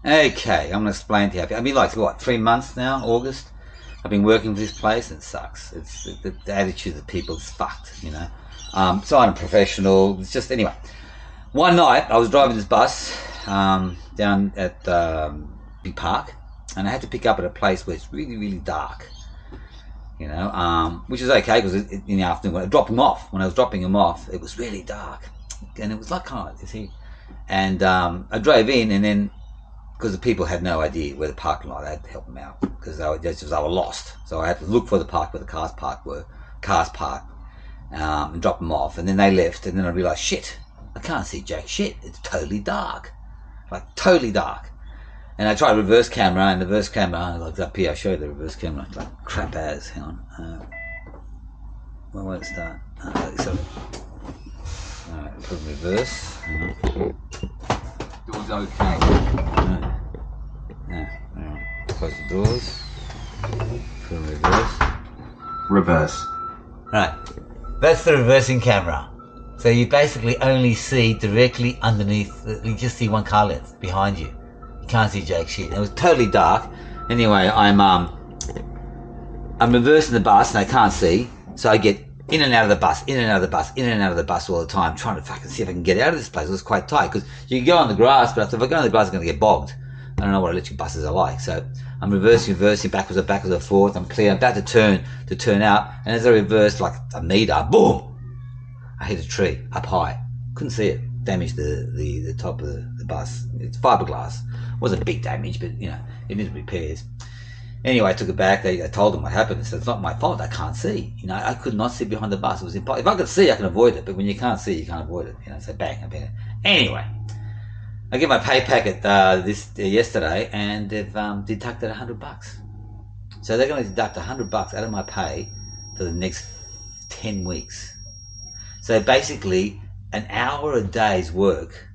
Okay, I'm going to explain to you. I've been like, what, 3 months now, August? I've been working for this place and it sucks. It's the attitude of the people is fucked, you know. So I'm a professional. It's just, anyway. One night, I was driving this bus down at Big Park, and I had to pick up at a place where it's really, really dark, you know, which is okay because in the afternoon, when I was dropping him off, it was really dark. And it was like, kind of, you see. And I drove in, and then, because the people had no idea where the parking lot, I had to help them out because they were lost. So I had to look for the park where the cars parked, and drop them off. And then they left, and then I realised, shit, I can't see jack shit. It's totally dark, like totally dark. And I tried reverse camera, and the reverse camera, like up here, I'll show you the reverse camera, it's like crap as. Hang on. When won't it start? Alright, put in reverse. Door's okay. Close the doors. Put in reverse. Reverse. Right. That's the reversing camera. So you basically only see directly underneath, you just see one car length behind you. You can't see jack shit. It was totally dark. Anyway, I'm reversing the bus and I can't see, so I get in and out of the bus, in and out of the bus, in and out of the bus all the time, trying to fucking see if I can get out of this place. It was quite tight, because you can go on the grass, but if I go on the grass, I'm going to get bogged. I don't know what electric buses are like, so I'm reversing, backwards and forth. I'm clear. I'm about to turn out, and as I reverse like a meter, boom! I hit a tree up high. Couldn't see it. Damaged the top of the bus. It's fiberglass. It wasn't big damage, but you know, it needed repairs. Anyway, I took it back. I told them what happened. I said, it's not my fault. I can't see. You know, I could not see behind the bus. It was impossible. If I could see, I can avoid it. But when you can't see, you can't avoid it. You know, so bang, I bang. Anyway, I get my pay packet yesterday, and they've deducted $100. So they're going to deduct $100 out of my pay for the next 10 weeks. So basically, an hour a day's work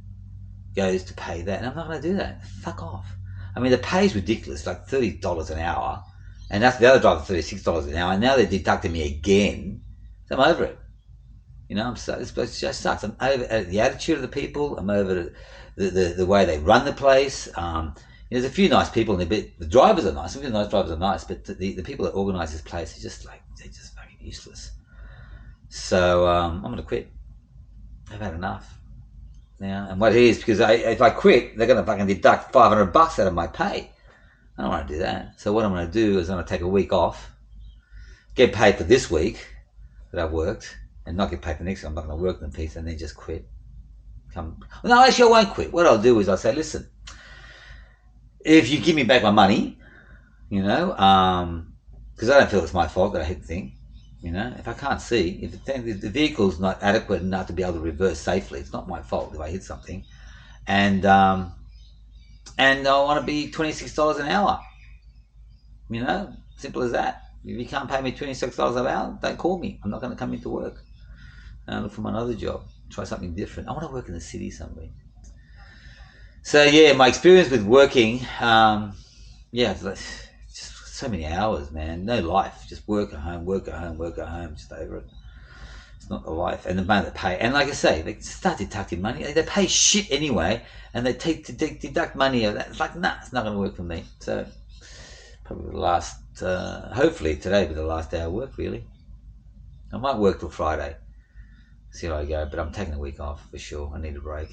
goes to pay that, and I'm not going to do that. Fuck off. I mean, the pay's ridiculous, like $30 an hour, and that's the other driver, $36 an hour, and now they're deducting me again. So I'm over it. You know, it just sucks. I'm over the attitude of the people. I'm over the way they run the place. There's a few nice people, and the drivers are nice. Some of the nice drivers are nice, but the people that organise this place are just like, they're just fucking useless. So I'm going to quit. I've had enough. Now, and what it is, because if I quit, they're going to fucking deduct $500 out of my pay. I don't want to do that. So what I'm going to do is I'm going to take a week off, get paid for this week that I've worked, and not get paid for next week. I'm not going to work in peace, and then just quit. No, actually, I won't quit. What I'll do is I'll say, listen, if you give me back my money, you know, because I don't feel it's my fault that I hit the thing. You know, if I can't see, if the vehicle's not adequate enough to be able to reverse safely, it's not my fault if I hit something. And I want to be $26 an hour. You know, simple as that. If you can't pay me $26 an hour, don't call me. I'm not going to come into work. Look for another job. Try something different. I want to work in the city somewhere. So yeah, my experience with working, just so many hours, man. No life. Just work at home, just over it. It's not the life. And the money they pay. And like I say, they start deducting money. They pay shit anyway, and they deduct money. It's like, nah, it's not going to work for me. So probably the last, hopefully today will be the last day of work, really. I might work till Friday. See how I go. But I'm taking a week off for sure. I need a break.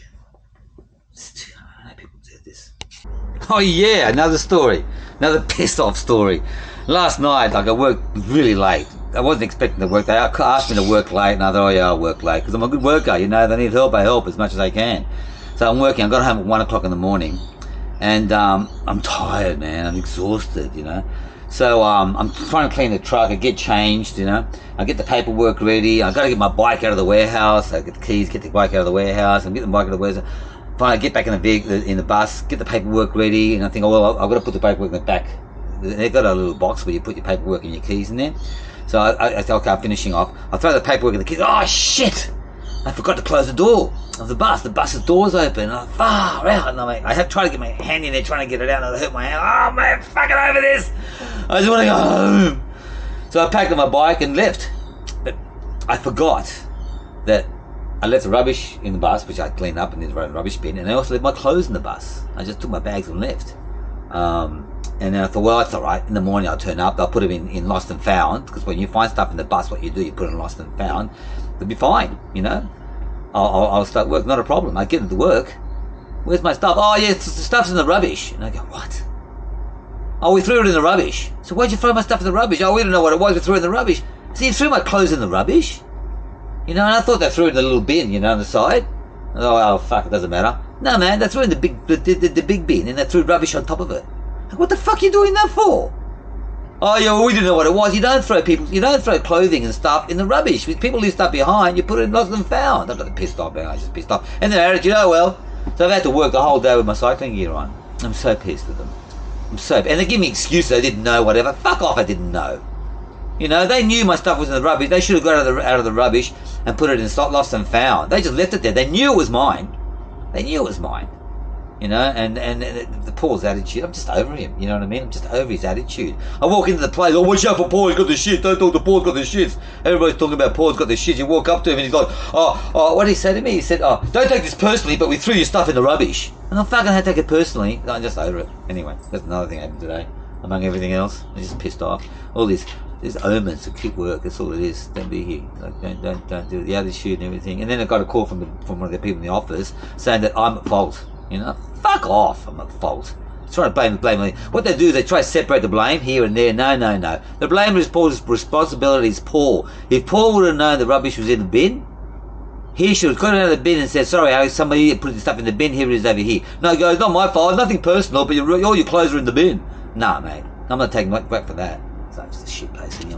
I know people do this. Oh yeah, another story. Another pissed off story. Last night, I worked really late. I wasn't expecting to work. They asked me to work late, and I thought, oh yeah, I'll work late. Because I'm a good worker, you know. They need help, I help as much as I can. So I'm working. I got home at 1 o'clock in the morning. And I'm tired, man. I'm exhausted, you know. So I'm trying to clean the truck. I get changed, you know. I get the paperwork ready. I got to get my bike out of the warehouse. I get the keys, get the bike out of the warehouse. I'm getting the bike out of the warehouse. Finally, I get back in the vehicle, in the bus, get the paperwork ready, and I think, oh well, I've got to put the paperwork in the back. They've got a little box where you put your paperwork and your keys in there. So I thought, okay, I'm finishing off. I throw the paperwork and the keys. Oh shit! I forgot to close the door of the bus. The bus's door's open. And I'm far out. And I have tried to get my hand in there, trying to get it out, and I hurt my hand. Oh man, fucking over this! I just want to go home. So I packed up my bike and left. But I forgot that I left the rubbish in the bus, which I cleaned up in the rubbish bin, and I also left my clothes in the bus. I just took my bags and left. And then I thought, well, that's all right. In the morning, I'll turn up. I'll put them in lost and found, because when you find stuff in the bus, what you do, you put it in lost and found. It'll be fine, you know. I'll start work, not a problem. I get into work. Where's my stuff? Oh, yeah, the stuff's in the rubbish. And I go, what? Oh, we threw it in the rubbish. So why'd you throw my stuff in the rubbish? Oh, we didn't know what it was. We threw it in the rubbish. So you threw my clothes in the rubbish? You know, and I thought they threw it in the little bin, you know, on the side. Oh, fuck, it doesn't matter. No, man, they threw it in the big bin, and they threw rubbish on top of it. Like, what the fuck are you doing that for? Oh, yeah, well, we didn't know what it was. You don't throw clothing and stuff in the rubbish. If people leave stuff behind, you put it in lost and found. I got pissed off, man. I was just pissed off. And then I attitude, oh, well. So I've had to work the whole day with my cycling gear on. I'm so pissed at them. And they give me excuses. I didn't know, whatever. Fuck off, I didn't know. You know, they knew my stuff was in the rubbish. They should have got out of the rubbish and put it in lost and found. They just left it there. They knew it was mine. You know, and the Paul's attitude, I'm just over him. You know what I mean? I'm just over his attitude. I walk into the place, oh, watch out for Paul, he's got the shit. Don't talk to Paul's got the shits. Everybody's talking about Paul's got the shit. You walk up to him and he's like, oh, what did he say to me? He said, oh, don't take this personally, but we threw your stuff in the rubbish. And I'm fucking had to take it personally. I'm just over it. Anyway, that's another thing that happened today. Among everything else, I'm just pissed off. All these omens to keep work. That's all it is. Don't be here. Like, don't do the attitude and everything. And then I got a call from one of the people in the office saying that I'm at fault. You know, fuck off. I'm at fault. Trying to blame me. What they do is they try to separate the blame here and there. No. The blame is Paul's responsibility. Is Paul. If Paul would have known the rubbish was in the bin, he should have got it out of the bin and said, sorry, Harry, somebody put this stuff in the bin. Here it is over here. No, he goes, not my fault. Nothing personal, but all your clothes are in the bin. Nah, mate. I'm not taking back for that. So it's just a shit place anyway.